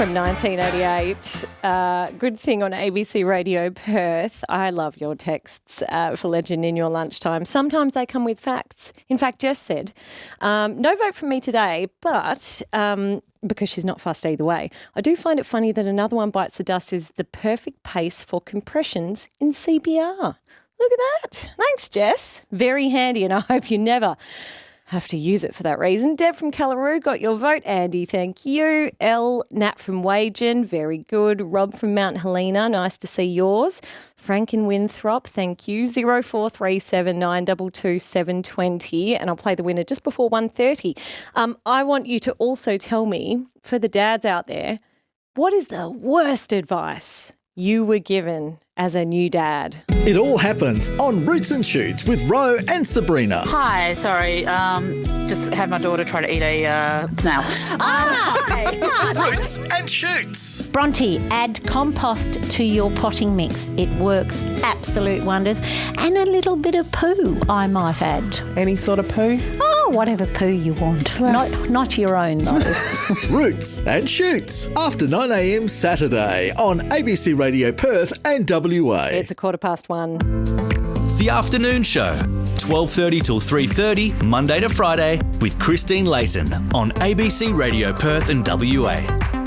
from 1988. Good thing on ABC Radio Perth. I love your texts for Legend in your lunchtime. Sometimes they come with facts. In fact, Jess said, no vote from me today, but because she's not fussed either way. I do find it funny that another one bites the dust is the perfect pace for compressions in CPR. Look at that. Thanks, Jess. Very handy, and I hope you never have to use it for that reason. Deb from Callaroo got your vote. Andy, thank you. Nat from Wagen, very good. Rob from Mount Helena, nice to see yours. Frank in Winthrop, thank you. 0437 922 720, and I'll play the winner just before 1:30. I want you to also tell me, for the dads out there, what is the worst advice you were given as a new dad? It all happens on Roots and Shoots with Ro and Sabrina. Hi, sorry, just had my daughter try to eat a snail. Roots and Shoots. Bronte, add compost to your potting mix. It works absolute wonders. And a little bit of poo, I might add. Any sort of poo? Oh, whatever poo you want. Not your own, though. Roots and Shoots after 9 a.m. Saturday on ABC Radio Perth and WA. It's 1:15. The Afternoon Show, 12:30 till 3:30, Monday to Friday, with Christine Layton on ABC Radio Perth and WA.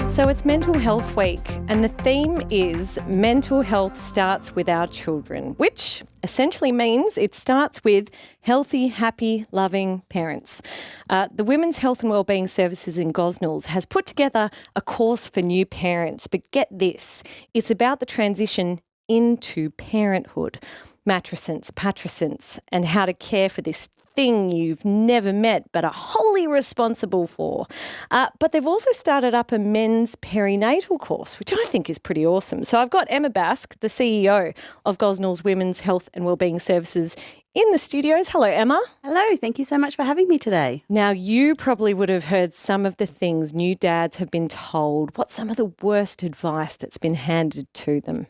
So it's Mental Health Week, and the theme is mental health starts with our children, which essentially means it starts with healthy, happy, loving parents. The Women's Health and Wellbeing Services in Gosnells has put together a course for new parents, but get this, it's about the transition into parenthood, matrescence, patricence, and how to care for this thing you've never met but are wholly responsible for. But they've also started up a men's perinatal course, which I think is pretty awesome. So I've got Emma Basc, the CEO of Gosnells Women's Health and Wellbeing Services, in the studios. Hello, Emma. Hello, thank you so much for having me today. Now, you probably would have heard some of the things new dads have been told. What's some of the worst advice that's been handed to them?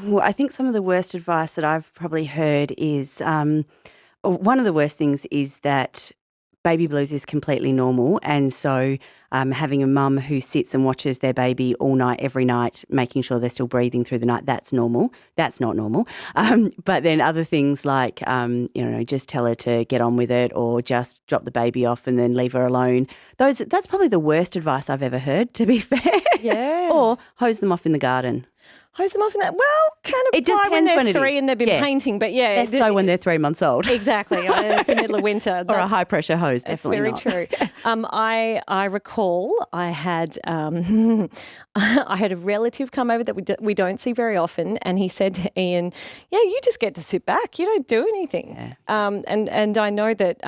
Well, I think some of the worst advice that I've probably heard is, one of the worst things is that baby blues is completely normal, and so having a mum who sits and watches their baby all night, every night, making sure they're still breathing through the night, that's normal. That's not normal. But then other things like, just tell her to get on with it, or just drop the baby off and then leave her alone. That's probably the worst advice I've ever heard, to be fair. Yeah. Or hose them off in the garden. Hose them off in that? Well, can apply when they're 3 and they've been painting, but yeah. Less so when they're 3 months old. Exactly. It's the middle of winter. Or a high-pressure hose, definitely not. That's very true. I recall I had I had a relative come over that we don't see very often, and he said to Ian, yeah, you just get to sit back. You don't do anything. Yeah. And I know that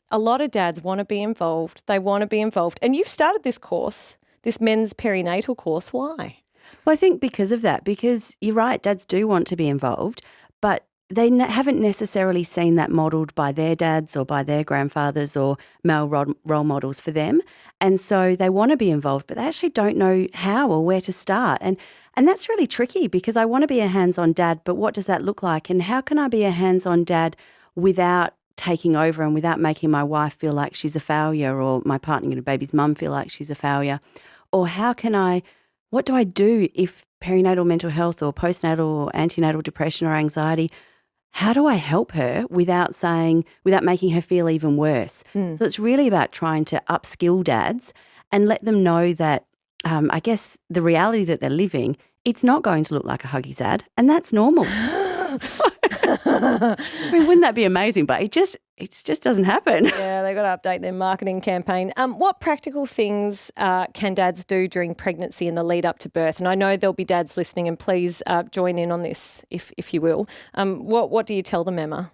a lot of dads want to be involved. They want to be involved. And you've started this course, this men's perinatal course. Why? Well, I think because of that, because you're right, dads do want to be involved, but they haven't necessarily seen that modelled by their dads or by their grandfathers or male role models for them. And so they want to be involved, but they actually don't know how or where to start. And that's really tricky, because I want to be a hands-on dad, but what does that look like? And how can I be a hands-on dad without taking over and without making my wife feel like she's a failure, or my partner, baby's mum, feel like she's a failure? Or what do I do if perinatal mental health or postnatal or antenatal depression or anxiety, how do I help her without making her feel even worse? So it's really about trying to upskill dads and let them know that, I guess, the reality that they're living, it's not going to look like a huggy sad, and that's normal. I mean, wouldn't that be amazing? But it just doesn't happen. Yeah, they've got to update their marketing campaign. What practical things can dads do during pregnancy and the lead up to birth? And I know there'll be dads listening, and please join in on this if you will. What do you tell them, Emma?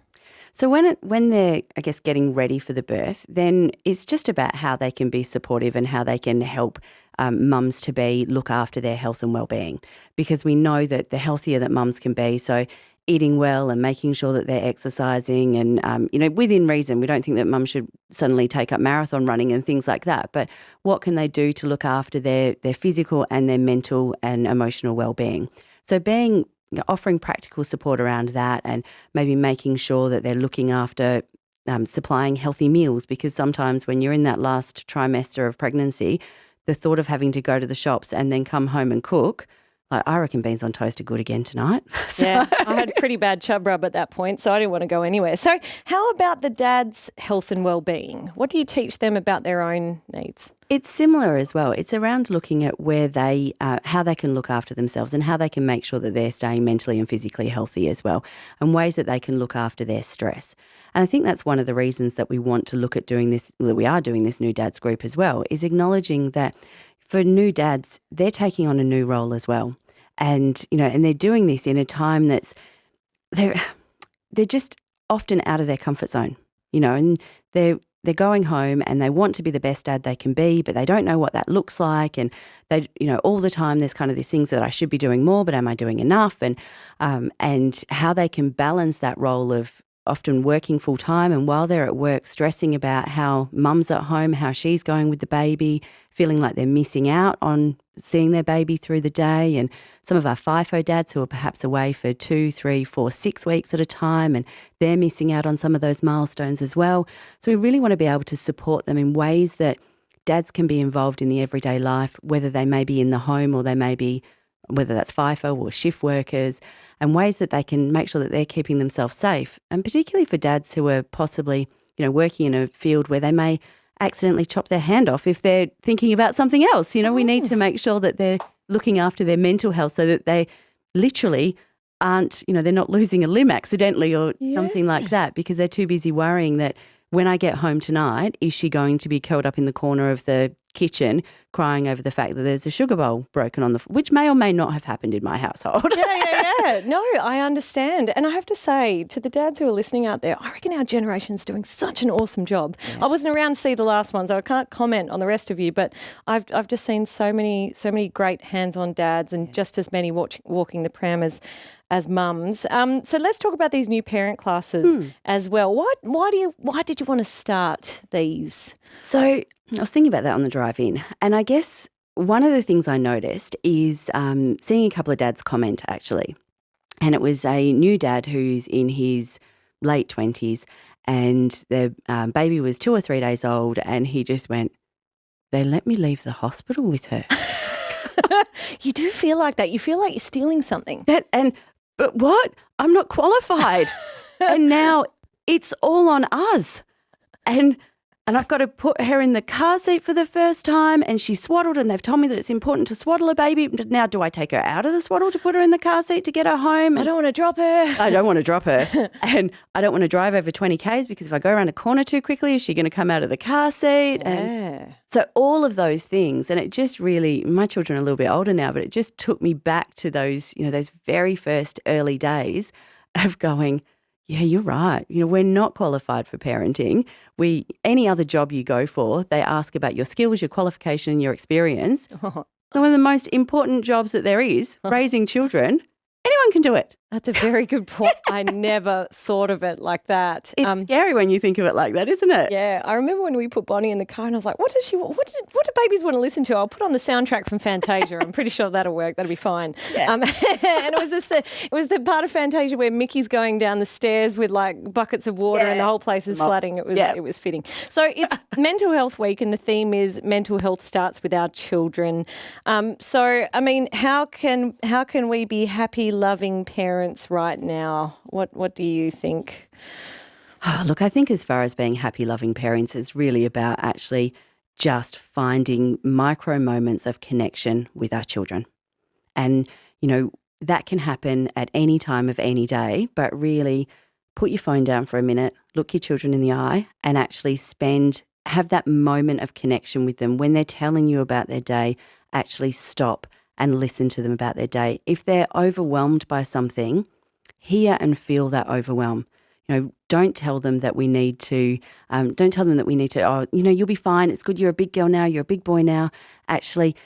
So when they're, I guess, getting ready for the birth, then it's just about how they can be supportive and how they can help mums to be look after their health and well-being, because we know that the healthier that mums can be, so eating well and making sure that they're exercising and, within reason. We don't think that mum should suddenly take up marathon running and things like that, but what can they do to look after their physical and their mental and emotional well-being? So offering practical support around that, and maybe making sure that they're looking after supplying healthy meals, because sometimes when you're in that last trimester of pregnancy, the thought of having to go to the shops and then come home and cook, like, I reckon beans on toast are good again tonight. Yeah, I had pretty bad chub rub at that point, so I didn't want to go anywhere. So how about the dad's health and well-being? What do you teach them about their own needs? It's similar as well. It's around looking at where they, how they can look after themselves and how they can make sure that they're staying mentally and physically healthy as well, and ways that they can look after their stress. And I think that's one of the reasons that we want to look at doing this, that we are doing this new dads group as well, is acknowledging that for new dads, they're taking on a new role as well. And, and they're doing this in a time that's, they're just often out of their comfort zone, and they're going home and they want to be the best dad they can be, but they don't know what that looks like. And they, all the time there's kind of these things that I should be doing more, but am I doing enough? And how they can balance that role of often working full time, and while they're at work, stressing about how mum's at home, how she's going with the baby, feeling like they're missing out on seeing their baby through the day. And some of our FIFO dads who are perhaps away for 2, 3, 4, 6 weeks at a time, and they're missing out on some of those milestones as well. So we really want to be able to support them in ways that dads can be involved in the everyday life, whether they may be in the home or they may be, whether that's FIFO or shift workers, and ways that they can make sure that they're keeping themselves safe. And particularly for dads who are possibly, working in a field where they may accidentally chop their hand off if they're thinking about something else. We need to make sure that they're looking after their mental health so that they literally aren't, they're not losing a limb accidentally or something like that, because they're too busy worrying that when I get home tonight, is she going to be curled up in the corner of the kitchen crying over the fact that there's a sugar bowl broken on the which may or may not have happened in my household. Yeah. No, I understand. And I have to say, to the dads who are listening out there, I reckon our generation's doing such an awesome job. Yeah. I wasn't around to see the last one, so I can't comment on the rest of you, but I've just seen so many great hands-on dads, and just as many walking the pram as mums. So let's talk about these new parent classes as well. Why did you want to start these? So I was thinking about that on the drive in, and I guess one of the things I noticed is seeing a couple of dads comment actually, and it was a new dad who's in his late 20s, and their baby was 2 or 3 days old, and he just went, "They let me leave the hospital with her." You do feel like that. You feel like you're stealing something. But what? I'm not qualified. And now it's all on us. And I've got to put her in the car seat for the first time, and she's swaddled, and they've told me that it's important to swaddle a baby. Now, do I take her out of the swaddle to put her in the car seat to get her home? I don't want to drop her. I don't want to drop her. And I don't want to drive over 20 Ks, because if I go around a corner too quickly, is she going to come out of the car seat? Yeah. And so all of those things, and it just really, my children are a little bit older now, but it just took me back to those, those very first early days of going, yeah, you're right. We're not qualified for parenting. Any other job you go for, they ask about your skills, your qualification, and your experience. One of the most important jobs that there is, raising children, anyone can do it. That's a very good point. I never thought of it like that. It's scary when you think of it like that, isn't it? Yeah. I remember when we put Bonnie in the car and I was like, what do babies want to listen to? I'll put on the soundtrack from Fantasia. I'm pretty sure that'll work. That'll be fine. Yeah. And it was the part of Fantasia where Mickey's going down the stairs with like buckets of water and the whole place is flooding. It was fitting. So it's Mental Health Week, and the theme is mental health starts with our children. So, I mean, how can we be happy, loving parents right now? What do you think? Look, I think as far as being happy, loving parents is really about actually just finding micro moments of connection with our children. And, that can happen at any time of any day, but really put your phone down for a minute, look your children in the eye, and actually have that moment of connection with them. When they're telling you about their day, actually stop and listen to them about their day. If they're overwhelmed by something, hear and feel that overwhelm. Don't tell them that we need to, you'll be fine. It's good. You're a big girl now. You're a big boy now. Actually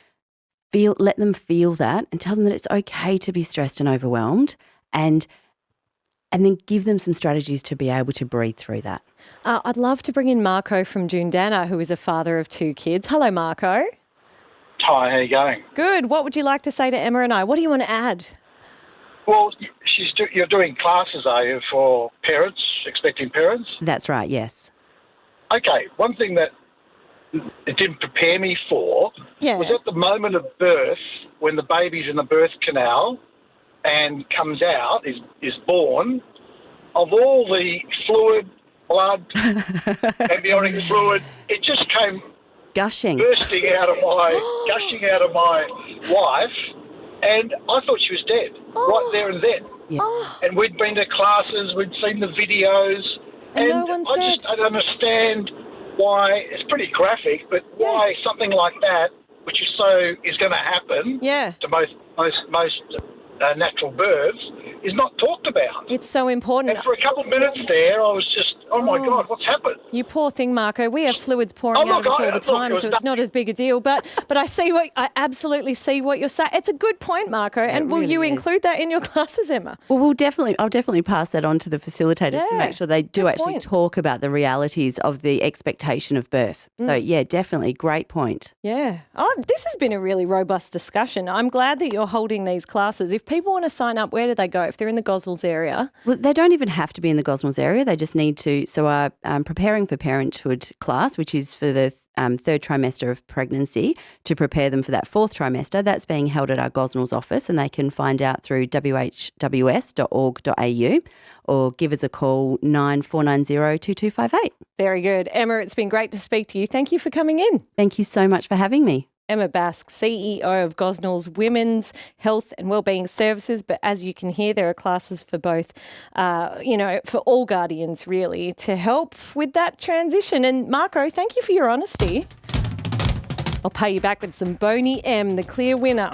let them feel that, and tell them that it's okay to be stressed and overwhelmed, and then give them some strategies to be able to breathe through that. I'd love to bring in Marco from Jundana, who is a father of 2 kids. Hello, Marco. Hi, how are you going? Good. What would you like to say to Emma and I? What do you want to add? Well, you're doing classes, are you, for parents, expecting parents? That's right, yes. Okay, one thing that it didn't prepare me for was at the moment of birth, when the baby's in the birth canal and comes out, is born, of all the fluid, blood, amniotic fluid, it just came Gushing. gushing out of my wife, and I thought she was dead right there and then. Yeah. And we'd been to classes, we'd seen the videos, And no one I said. just don't understand why. It's pretty graphic, but why something like that, which is going to happen to most natural births, is not talked about. It's so important. And for a couple of minutes there, I was just, oh my God, what's happened? You poor thing, Marco. We have fluids pouring out of us all the time, so it's not as big a deal. But I absolutely see what you're saying. It's a good point, Marco. And will you include that in your classes, Emma? Well, I'll definitely pass that on to the facilitators to make sure they do actually talk about the realities of the expectation of birth. So, yeah, definitely. Great point. Yeah. Oh, this has been a really robust discussion. I'm glad that you're holding these classes. If people want to sign up, where do they go? If they're in the Gosnells area? Well, they don't even have to be in the Gosnells area. They just need to. So our Preparing for Parenthood class, which is for the third trimester of pregnancy, to prepare them for that fourth trimester, that's being held at our Gosnells office, and they can find out through whws.org.au or give us a call 9490 2258. Very good. Emma, it's been great to speak to you. Thank you for coming in. Thank you so much for having me. Emma Basc, CEO of Gosnells Women's Health and Wellbeing Services. But as you can hear, there are classes for both, for all guardians really, to help with that transition. And Marco, thank you for your honesty. I'll pay you back with some Boney M, the clear winner.